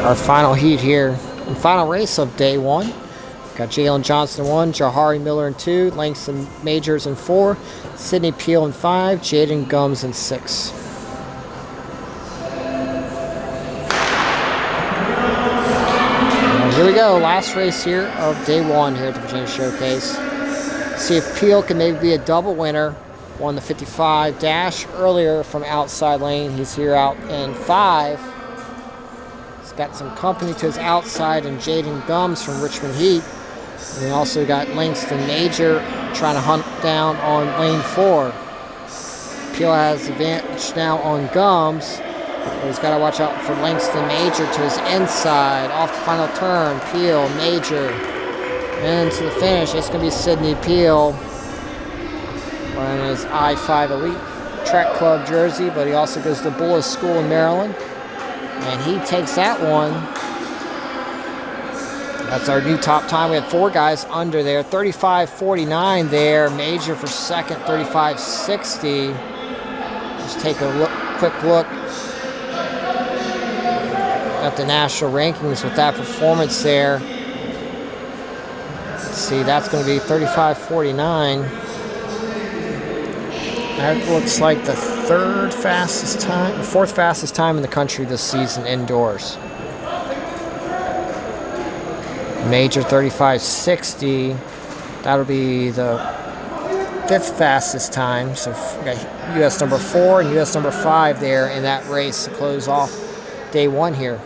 Our final heat here, and final race of day one. Got Jalen Johnson in 1, Jahari Miller in 2, Langston Majors in 4, Sydney Peal in 5, Jaden Gumbs in 6. Here we go, last race here of day one here at the Virginia Showcase. See if Peal can maybe be a double winner. Won the 55 dash earlier from outside lane. He's here out in 5. He's got some company to his outside and Jaden Gumbs from Richmond Heat. And we also got Langston Major trying to hunt down on lane 4. Peal has advantage now on Gumbs. He's got to watch out for Langston Major to his inside. Off the final turn, Peal, Major. And to the finish, it's going to be Sydney Peal. Wearing his I-5 Elite Track Club jersey, but he also goes to Bullis School in Maryland. And he takes that one. That's our new top time. We had 4 guys under there. 35.49 there. Major for second, 35.60. Let's take a quick look at the national rankings with that performance there. Let's see, that's going to be 35.49. That looks like the 4th fastest time in the country this season indoors. Major 35.60. That'll be the 5th fastest time. So we got U.S. number 4 and U.S. number 5 there in that race to close off day one here.